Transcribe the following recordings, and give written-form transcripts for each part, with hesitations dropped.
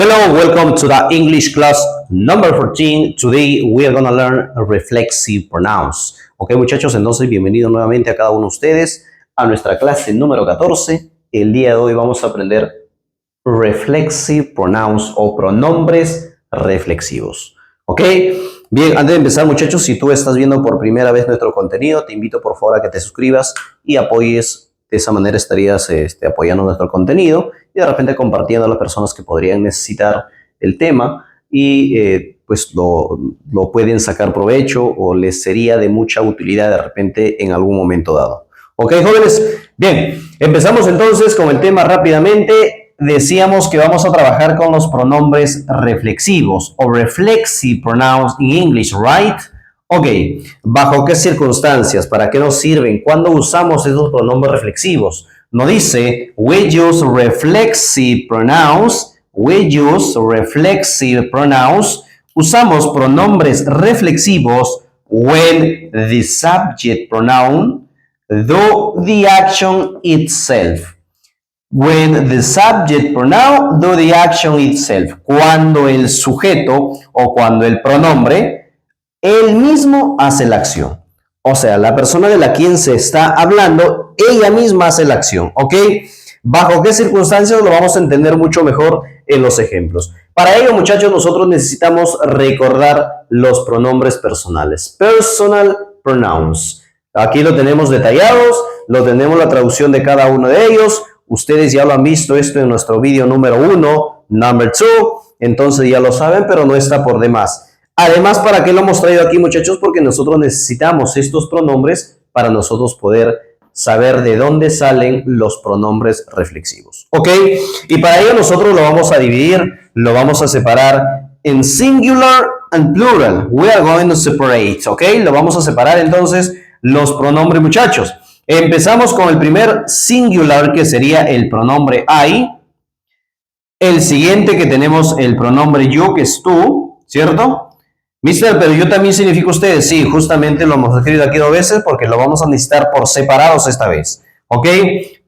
Hello, welcome to the English class number 14. Today we are going to learn reflexive pronouns. Ok, muchachos, entonces bienvenidos nuevamente a cada uno de ustedes a nuestra clase número 14. El día de hoy vamos a aprender reflexive pronouns o pronombres reflexivos. Ok, bien, antes de empezar, muchachos, si tú estás viendo por primera vez nuestro contenido, te invito por favor a que te suscribas y apoyes. De esa manera estarías apoyando nuestro contenido y de repente compartiendo a las personas que podrían necesitar el tema y pues lo pueden sacar provecho o les sería de mucha utilidad de repente en algún momento dado. Ok, jóvenes, bien, empezamos entonces con el tema rápidamente. Decíamos que vamos a trabajar con los pronombres reflexivos o reflexive pronouns in English, right? Ok, ¿bajo qué circunstancias? ¿Para qué nos sirven? ¿Cuándo usamos esos pronombres reflexivos? Nos dice, we use reflexive pronouns. We use reflexive pronouns. Usamos pronombres reflexivos when the subject pronoun do the action itself. When the subject pronoun do the action itself. Cuando el sujeto o cuando el pronombre él mismo hace la acción. O sea, la persona de la quien se está hablando, ella misma hace la acción, ¿ok? ¿Bajo qué circunstancias? Lo vamos a entender mucho mejor en los ejemplos. Para ello, muchachos, nosotros necesitamos recordar los pronombres personales. Personal pronouns. Aquí lo tenemos detallados, lo tenemos la traducción de cada uno de ellos. Ustedes ya lo han visto esto en nuestro video número 1, number 2. Entonces ya lo saben, pero no está por demás. Además, ¿para qué lo hemos traído aquí, muchachos? Porque nosotros necesitamos estos pronombres para nosotros poder saber de dónde salen los pronombres reflexivos. ¿Ok? Y para ello nosotros lo vamos a dividir, lo vamos a separar en singular and plural. We are going to separate, ¿ok? Lo vamos a separar entonces los pronombres, muchachos. Empezamos con el primer singular, que sería el pronombre I. El siguiente que tenemos el pronombre yo, que es tú, ¿cierto? Mister, pero yo también significa ustedes. Sí, justamente lo hemos escrito aquí 2 veces porque lo vamos a necesitar por separados esta vez. ¿Ok?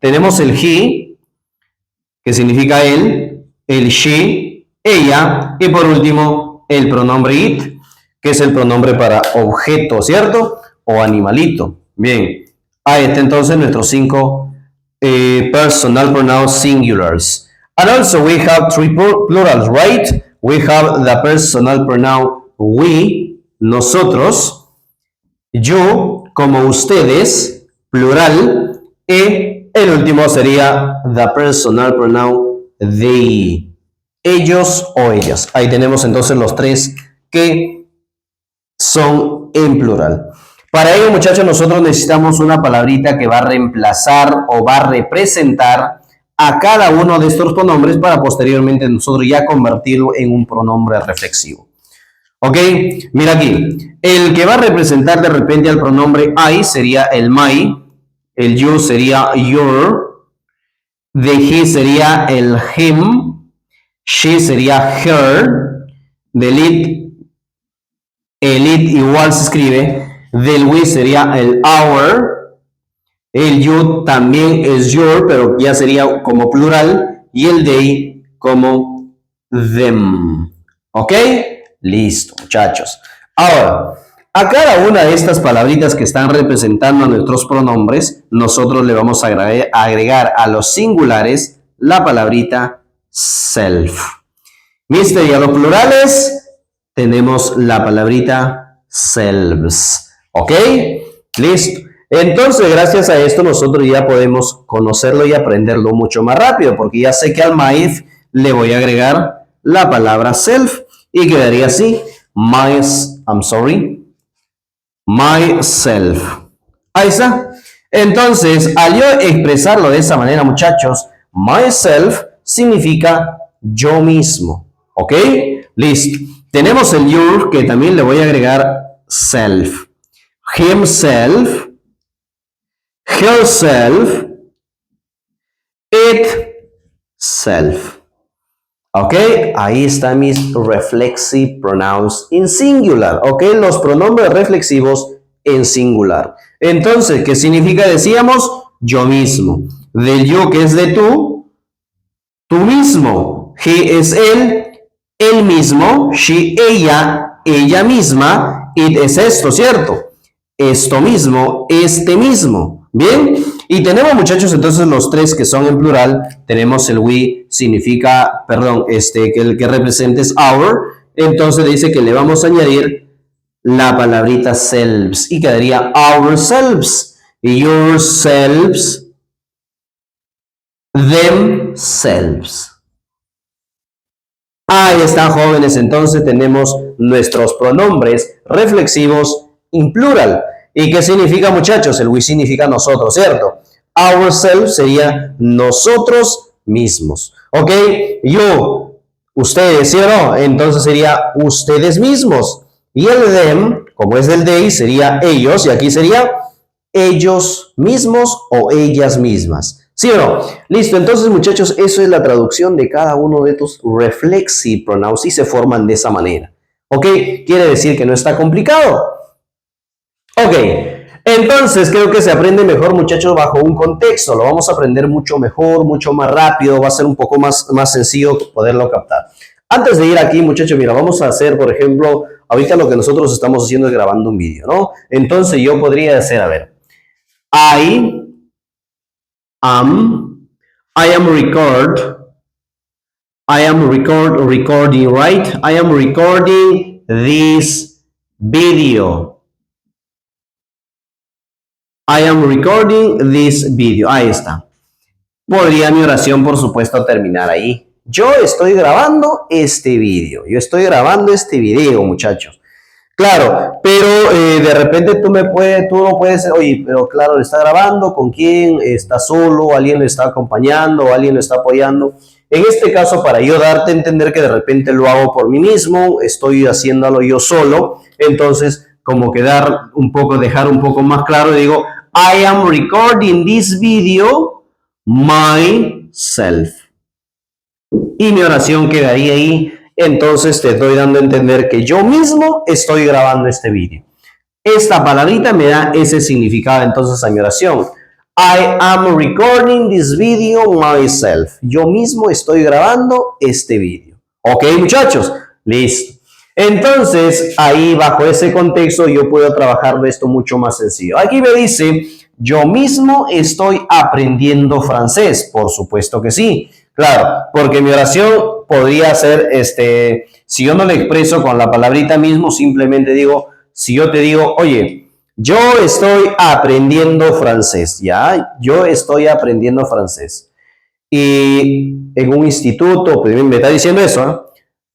Tenemos el he, que significa él, el she, ella, y por último el pronombre it, que es el pronombre para objeto, ¿cierto? O animalito. Bien, ahí está entonces nuestros 5 personal pronouns singulars. And also we have 3 plurals, right? We have the personal pronoun we, nosotros, yo, como ustedes, plural, y el último sería the personal pronoun they, ellos o ellas. Ahí tenemos entonces los 3 que son en plural. Para ello, muchachos, nosotros necesitamos una palabrita que va a reemplazar o va a representar a cada uno de estos pronombres para posteriormente nosotros ya convertirlo en un pronombre reflexivo. Ok, mira aquí, el que va a representar de repente al pronombre I sería el my, el you sería your, the he sería el him, she sería her, del it, el it igual se escribe, del we sería el our, el you también es your, pero ya sería como plural, y el they como them, ¿ok? Listo, muchachos. Ahora, a cada una de estas palabritas que están representando a nuestros pronombres, nosotros le vamos a agregar a los singulares la palabrita self. Mister, y a los plurales tenemos la palabrita selves. ¿Ok? Listo. Entonces, gracias a esto, nosotros ya podemos conocerlo y aprenderlo mucho más rápido, porque ya sé que al my le voy a agregar la palabra self. Y quedaría así, myself. Ahí está. Entonces, al yo expresarlo de esa manera, muchachos, myself significa yo mismo. ¿Ok? Listo. Tenemos el your, que también le voy a agregar self. Himself, herself, itself. Ok, ahí están mis reflexive pronouns in singular. Ok, los pronombres reflexivos en singular. Entonces, ¿qué significa? Decíamos yo mismo. Del yo, que es de tú, tú mismo. He es él mismo. She, ella misma. It es esto, ¿cierto? Esto mismo, este mismo. Bien, y tenemos, muchachos, entonces los tres que son en plural. Tenemos el we, significa, perdón, que el que representa es our. Entonces dice que le vamos a añadir la palabrita selves y quedaría ourselves, yourselves, themselves. Ahí están, jóvenes. Entonces tenemos nuestros pronombres reflexivos en plural. ¿Y qué significa, muchachos? El we significa nosotros, ¿cierto? Ourselves sería nosotros mismos. ¿Ok? Yo, ustedes, ¿sí o no? Entonces sería ustedes mismos. Y el them, como es del they, sería ellos. Y aquí sería ellos mismos o ellas mismas. ¿Sí o no? Listo, entonces, muchachos, eso es la traducción de cada uno de estos reflexive pronouns y se forman de esa manera. ¿Ok? Quiere decir que no está complicado. Ok, entonces creo que se aprende mejor, muchachos, bajo un contexto. Lo vamos a aprender mucho mejor, mucho más rápido. Va a ser un poco más sencillo poderlo captar. Antes de ir aquí, muchachos, mira, vamos a hacer, por ejemplo, ahorita lo que nosotros estamos haciendo es grabando un vídeo, ¿no? Entonces yo podría hacer, a ver, I am recording, right? I am recording this video. I am recording this video. Ahí está. Podría mi oración, por supuesto, terminar ahí. Yo estoy grabando este video. Yo estoy grabando este video, muchachos. Claro, pero de repente tú no puedes, oye, pero claro, ¿le está grabando? ¿Con quién? ¿Está solo? ¿Alguien le está acompañando? ¿O alguien le está apoyando? En este caso, para yo darte a entender que de repente lo hago por mí mismo, estoy haciéndolo yo solo, entonces como que dejar un poco más claro, digo, I am recording this video myself. Y mi oración quedaría ahí. Entonces te estoy dando a entender que yo mismo estoy grabando este vídeo. Esta palabrita me da ese significado entonces a mi oración. I am recording this video myself. Yo mismo estoy grabando este vídeo. ¿Ok, muchachos? Listo. Entonces, ahí bajo ese contexto yo puedo trabajar esto mucho más sencillo. Aquí me dice, yo mismo estoy aprendiendo francés. Por supuesto que sí. Claro, porque mi oración podría ser, si yo no le expreso con la palabrita mismo, simplemente digo, si yo te digo, oye, yo estoy aprendiendo francés, ¿ya? Yo estoy aprendiendo francés. Y en un instituto, pues me está diciendo eso, ¿eh?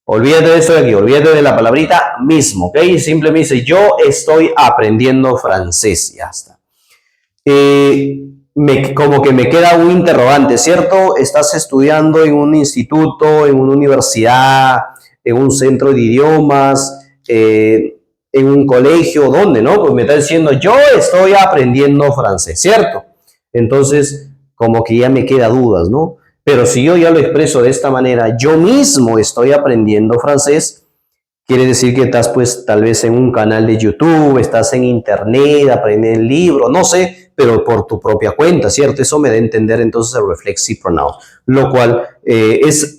Olvídate de esto de aquí, olvídate de la palabrita mismo, ¿ok? Simplemente dice, yo estoy aprendiendo francés, ya está. Como que me queda un interrogante, ¿cierto? Estás estudiando en un instituto, en una universidad, en un centro de idiomas, en un colegio, ¿dónde, no? Pues me está diciendo, yo estoy aprendiendo francés, ¿cierto? Entonces, como que ya me queda dudas, ¿no? Pero si yo ya lo expreso de esta manera, yo mismo estoy aprendiendo francés, quiere decir que estás pues tal vez en un canal de YouTube, estás en internet, aprendiendo el libro, no sé, pero por tu propia cuenta, ¿cierto? Eso me da a entender entonces el reflexive pronoun, lo cual es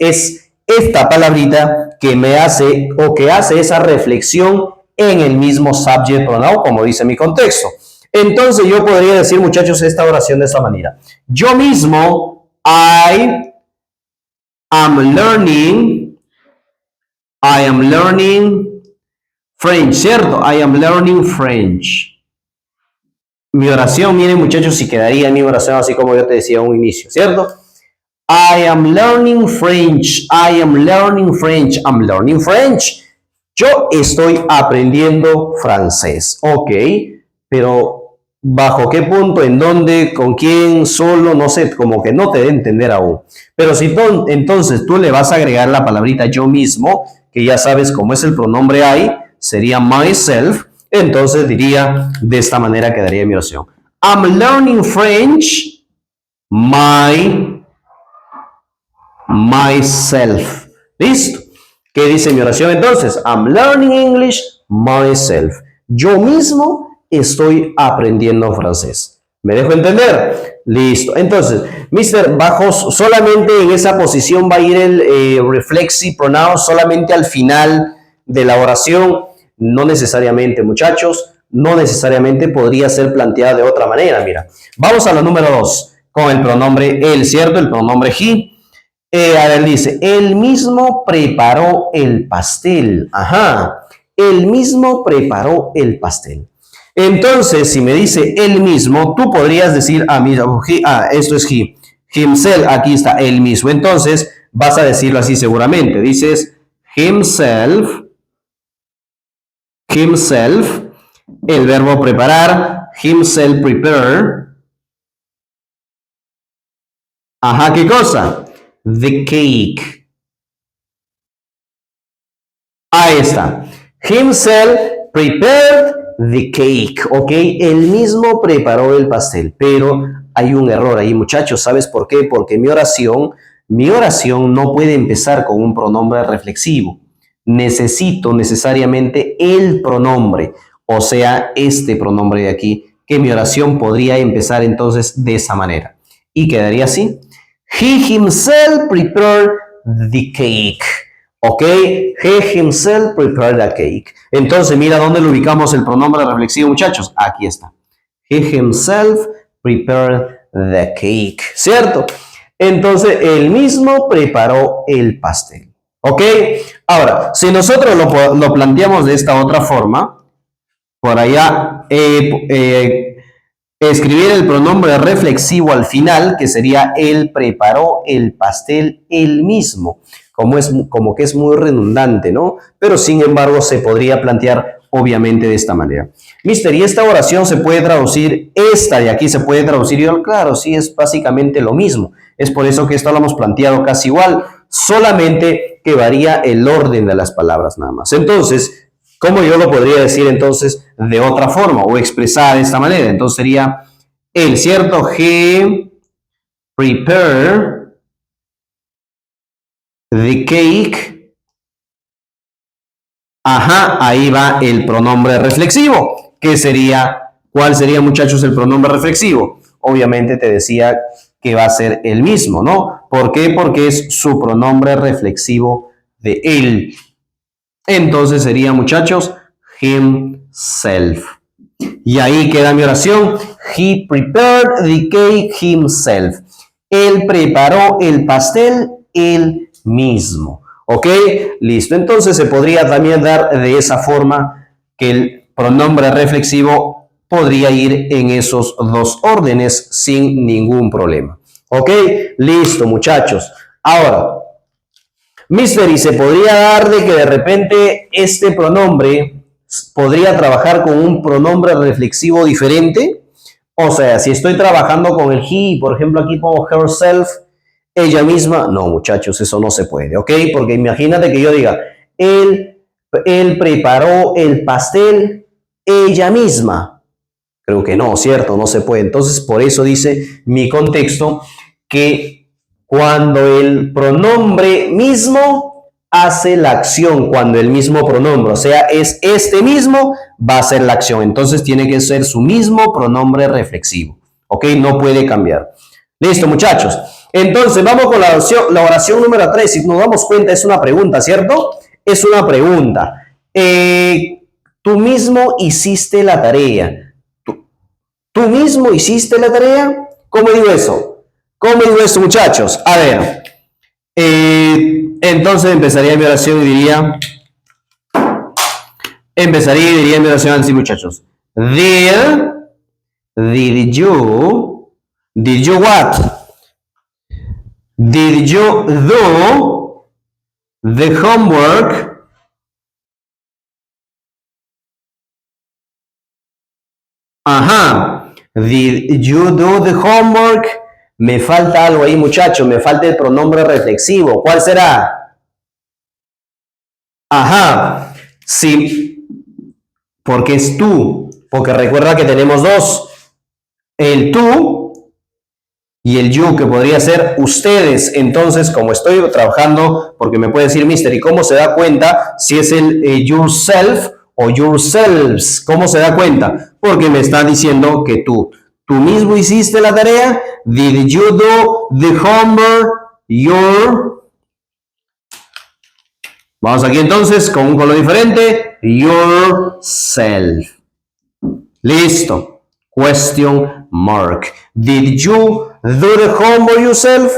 esta palabrita que me hace o que hace esa reflexión en el mismo subject pronoun, como dice mi contexto. Entonces yo podría decir, muchachos, esta oración de esta manera. Yo mismo, I am learning French, ¿cierto? I am learning French. Mi oración, miren, muchachos, si quedaría mi oración así como yo te decía a un inicio, ¿cierto? I am learning French. I am learning French. I'm learning French. Yo estoy aprendiendo francés. Ok, pero ¿bajo qué punto? ¿En dónde? ¿Con quién? ¿Solo? No sé, como que no te dé a entender aún. Pero si entonces tú le vas a agregar la palabrita yo mismo, que ya sabes cómo es el pronombre I, sería myself, entonces diría, de esta manera quedaría mi oración. I'm learning French myself. ¿Listo? ¿Qué dice mi oración entonces? I'm learning English myself. Yo mismo estoy aprendiendo francés. ¿Me dejo entender? Listo. Entonces, Mister, bajo solamente en esa posición va a ir el reflexive pronoun solamente al final de la oración. No necesariamente, muchachos. No necesariamente podría ser planteada de otra manera. Mira, vamos a la número 2 con el pronombre él, ¿cierto? El pronombre he. A ver, dice, él mismo preparó el pastel. Ajá, él mismo preparó el pastel. Entonces, si me dice él mismo, tú podrías decir, esto es he, himself, aquí está él mismo. Entonces, vas a decirlo así seguramente. Dices himself, el verbo preparar, himself prepare. Ajá, ¿qué cosa? The cake. Ahí está. Himself prepared the cake, ¿ok? Él mismo preparó el pastel, pero hay un error ahí, muchachos. ¿Sabes por qué? Porque mi oración no puede empezar con un pronombre reflexivo. Necesito necesariamente el pronombre, o sea, este pronombre de aquí, que mi oración podría empezar entonces de esa manera. Y quedaría así. He himself prepared the cake. ¿Ok? He himself prepared the cake. Entonces, mira dónde lo ubicamos el pronombre reflexivo, muchachos. Aquí está. He himself prepared the cake. ¿Cierto? Entonces, él mismo preparó el pastel. ¿Ok? Ahora, si nosotros lo planteamos de esta otra forma, por allá, escribir el pronombre reflexivo al final, que sería él preparó el pastel él mismo, como que es muy redundante, ¿no? Pero sin embargo se podría plantear obviamente de esta manera. Mister, ¿y esta oración se puede traducir? Esta de aquí se puede traducir. Yo, claro, sí, es básicamente lo mismo. Es por eso que esto lo hemos planteado casi igual, solamente que varía el orden de las palabras nada más. Entonces, ¿cómo yo lo podría decir entonces de otra forma o expresar de esta manera? Entonces sería el, ¿cierto? He prepared the cake. Ajá, ahí va el pronombre reflexivo. ¿Qué sería? ¿Cuál sería, muchachos, el pronombre reflexivo? Obviamente te decía que va a ser el mismo, ¿no? ¿Por qué? Porque es su pronombre reflexivo de él. Entonces sería, muchachos, himself. Y ahí queda mi oración. He prepared the cake himself. Él preparó el pastel él mismo. ¿Ok? Listo. Entonces se podría también dar de esa forma que el pronombre reflexivo podría ir en esos dos órdenes sin ningún problema. ¿Ok? Listo, muchachos. Ahora, Mister, ¿y se podría dar de que de repente este pronombre podría trabajar con un pronombre reflexivo diferente? O sea, si estoy trabajando con el he, por ejemplo, aquí pongo herself, ella misma. No, muchachos, eso no se puede, ¿ok? Porque imagínate que yo diga, él preparó el pastel ella misma. Creo que no, ¿cierto? No se puede. Entonces, por eso dice mi contexto que cuando el pronombre mismo hace la acción, cuando el mismo pronombre, o sea, es este mismo, va a ser la acción. Entonces tiene que ser su mismo pronombre reflexivo. ¿Ok? No puede cambiar. Listo, muchachos. Entonces, vamos con la oración número 3. Si nos damos cuenta, es una pregunta, ¿cierto? Es una pregunta. Tú mismo hiciste la tarea. ¿Tú mismo hiciste la tarea? ¿Cómo digo eso? ¿Cómo digo eso, muchachos? A ver. Entonces empezaría mi oración y diría mi oración así, muchachos. Did you what? Did you do the homework? Ajá. Did you do the homework? Me falta algo ahí, muchachos. Me falta el pronombre reflexivo. ¿Cuál será? Ajá. Sí. Porque es tú. Porque recuerda que tenemos dos. El tú y el you, que podría ser ustedes. Entonces, como estoy trabajando, porque me puede decir, Mister, ¿y cómo se da cuenta si es el yourself o yourselves? ¿Cómo se da cuenta? Porque me está diciendo que tú. ¿Tú mismo hiciste la tarea? Did you do the homework Vamos aquí entonces con un color diferente. Yourself. Listo. Question mark. Did you do the homework yourself?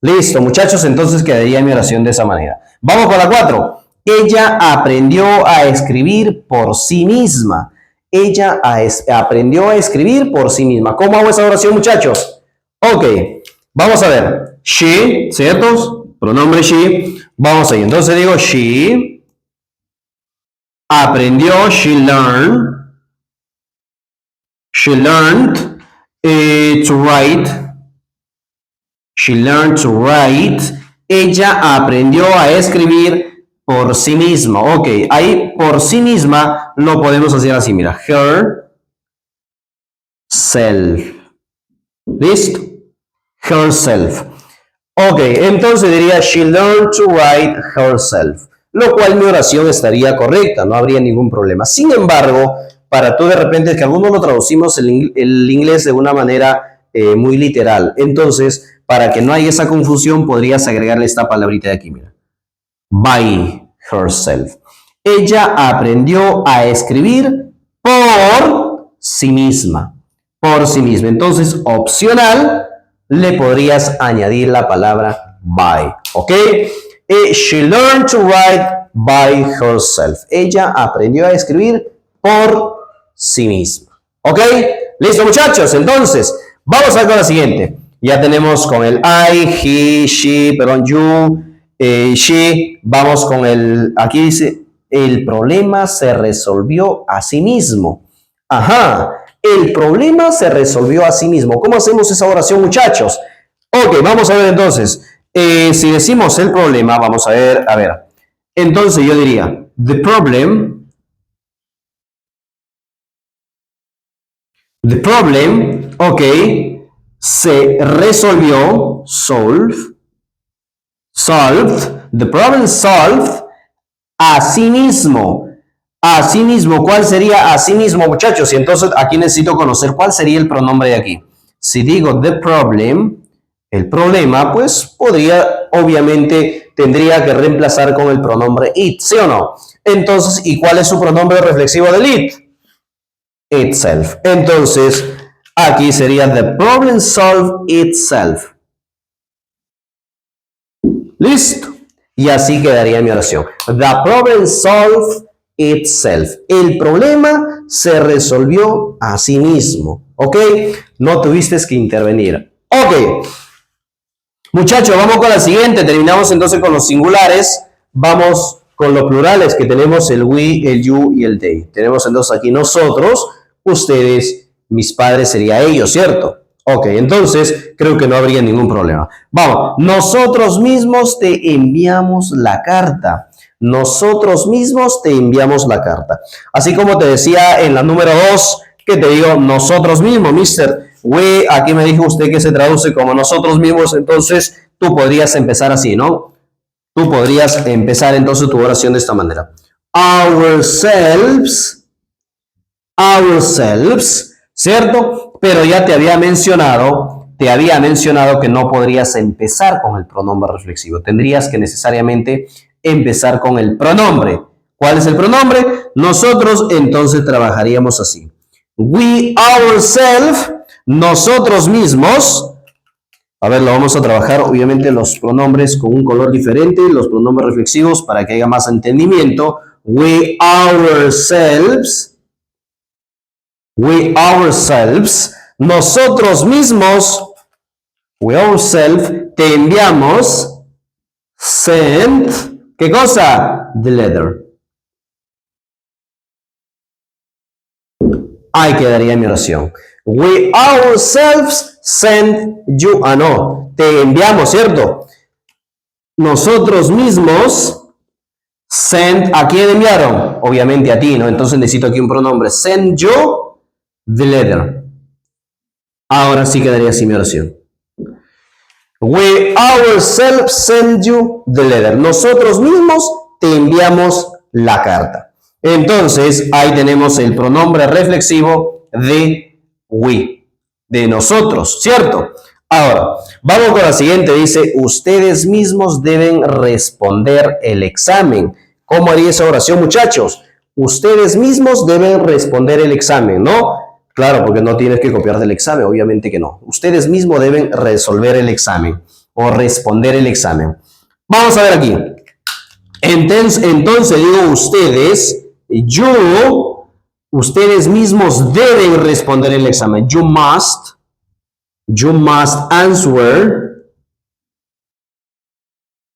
Listo, muchachos, entonces quedaría mi oración de esa manera. Vamos con la 4. Ella aprendió a escribir por sí misma. Ella aprendió a escribir por sí misma. ¿Cómo hago esa oración, muchachos? Ok, vamos a ver. She, ¿cierto? Pronombre she. Vamos ahí. Entonces digo she aprendió, she learned to write. She learned to write. Ella aprendió a escribir por sí misma. Ok, ahí por sí misma lo podemos hacer así, mira. Her self. ¿Listo? Herself. Ok, entonces diría she learned to write herself. Lo cual mi oración estaría correcta, no habría ningún problema. Sin embargo, para tú de repente, que algunos lo traducimos el inglés de una manera muy literal. Entonces, para que no haya esa confusión, podrías agregarle esta palabrita de aquí, mira. By herself. Ella aprendió a escribir por sí misma. Por sí misma. Entonces, opcional, le podrías añadir la palabra by. ¿Ok? She learned to write by herself. Ella aprendió a escribir por sí misma. ¿Ok? Listo, muchachos. Entonces, vamos a ver con la siguiente. Ya tenemos con el I, he, she, perdón, you, she. Vamos con el, aquí dice, el problema se resolvió a sí mismo. Ajá, el problema se resolvió a sí mismo. ¿Cómo hacemos esa oración, muchachos? Ok, vamos a ver entonces. Si decimos el problema, vamos a ver. Entonces yo diría, the problem, ok, se resolvió, solved, the problem solved a sí mismo. A sí mismo, ¿cuál sería a sí mismo, muchachos? Y entonces aquí necesito conocer cuál sería el pronombre de aquí. Si digo the problem, el problema, pues obviamente, tendría que reemplazar con el pronombre it, ¿sí o no? Entonces, ¿y cuál es su pronombre reflexivo del it? Itself. Entonces, aquí sería the problem solved itself. ¿Listo? Y así quedaría mi oración. The problem solved itself. El problema se resolvió a sí mismo. ¿Ok? No tuviste que intervenir. Ok. Muchachos, vamos con la siguiente. Terminamos entonces con los singulares. Vamos con los plurales que tenemos el we, el you y el they. Tenemos entonces aquí nosotros, ustedes, mis padres sería ellos, ¿cierto? Ok, entonces creo que no habría ningún problema. Vamos, nosotros mismos te enviamos la carta. Nosotros mismos te enviamos la carta. Así como te decía en la número 2, que te digo nosotros mismos, mister. We, aquí me dijo usted que se traduce como nosotros mismos, entonces tú podrías empezar así, ¿no? Tú podrías empezar entonces tu oración de esta manera. Ourselves, ¿cierto? Pero ya te había mencionado que no podrías empezar con el pronombre reflexivo. Tendrías que necesariamente empezar con el pronombre. ¿Cuál es el pronombre? Nosotros entonces trabajaríamos así. We, ourselves, nosotros mismos. A ver, lo vamos a trabajar obviamente los pronombres con un color diferente, los pronombres reflexivos para que haya más entendimiento. We, ourselves, nosotros mismos, we ourselves, te enviamos, send, ¿qué cosa? The letter. Ahí quedaría mi oración. We ourselves send you. Ah, no, te enviamos, ¿cierto? Nosotros mismos send. ¿A quién enviaron? Obviamente a ti, ¿no? Entonces necesito aquí un pronombre. Send you the letter. Ahora sí quedaría así mi oración. We ourselves send you the letter. Nosotros mismos te enviamos la carta. Entonces, ahí tenemos el pronombre reflexivo de we. de nosotros, ¿cierto? Ahora, vamos con la siguiente. Dice, ustedes mismos deben responder el examen. ¿Cómo haría esa oración, muchachos? Ustedes mismos deben responder el examen, ¿no? Claro, porque no tienes que copiar del examen, obviamente que no. Ustedes mismos deben resolver el examen o responder el examen. Vamos a ver aquí. Entonces digo ustedes mismos deben responder el examen. You must answer.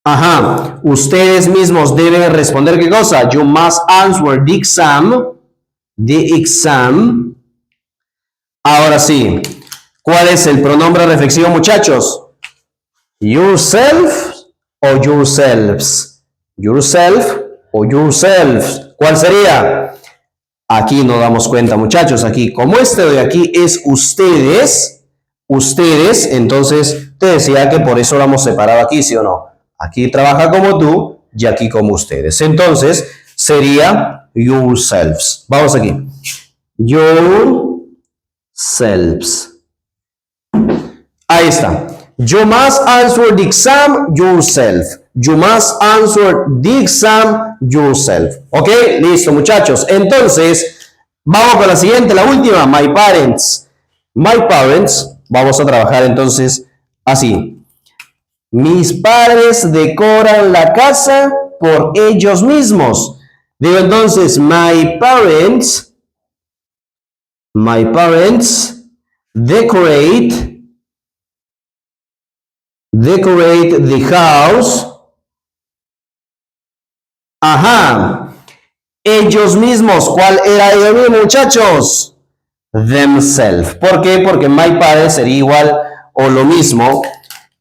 Ajá, ustedes mismos deben responder ¿qué cosa? You must answer the exam. Ahora sí, ¿cuál es el pronombre reflexivo, muchachos? Yourself o yourselves. Yourself o yourselves. ¿Cuál sería? Aquí nos damos cuenta, muchachos. Aquí, como este de aquí es ustedes, entonces te decía que por eso lo hemos separado aquí, ¿sí o no? Aquí trabaja como tú y aquí como ustedes. Entonces sería yourselves. Vamos aquí. Yourselves. Ahí está. You must answer the exam yourself. You must answer the exam yourself. ¿Ok? Listo, muchachos. Entonces, vamos con la siguiente, la última. My parents. My parents. Vamos a trabajar entonces así. Mis padres decoran la casa por ellos mismos. Digo entonces, my parents decorate the house. Ajá. Ellos mismos. ¿Cuál era ellos mismos, muchachos? Themselves. ¿Por qué? Porque my padres sería igual o lo mismo.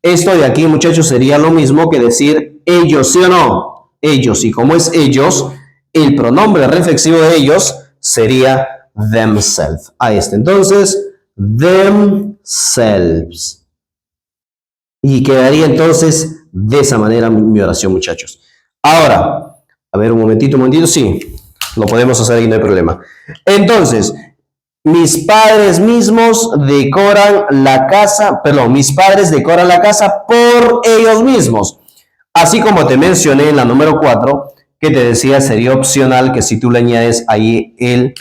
Esto de aquí, muchachos, sería lo mismo que decir ellos, ¿sí o no? Ellos. Y como es ellos, el pronombre reflexivo de ellos sería themselves. Ahí está. Entonces, themselves. Y quedaría entonces de esa manera mi oración, muchachos. Ahora, a ver, un momentito, sí, lo podemos hacer aquí, no hay problema. Entonces, mis padres decoran la casa por ellos mismos. Así como te mencioné en la número 4, que te decía sería opcional que si tú le añades ahí el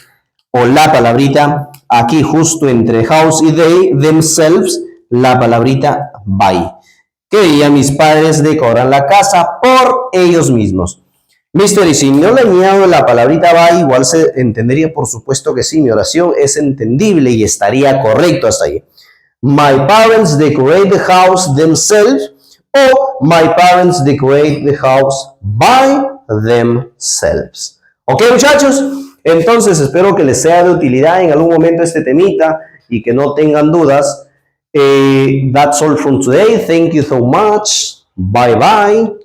o la palabrita, aquí justo entre house y they, themselves, la palabrita by. Que diría, mis padres decoran la casa por ellos mismos. Mister, y si no le añado la palabrita by, igual se entendería, por supuesto que sí, mi oración es entendible y estaría correcto hasta ahí. My parents decorate the house themselves o my parents decorate the house by themselves. ¿Ok, muchachos? Entonces espero que les sea de utilidad en algún momento este temita y que no tengan dudas. That's all from today. Thank you so much. Bye bye.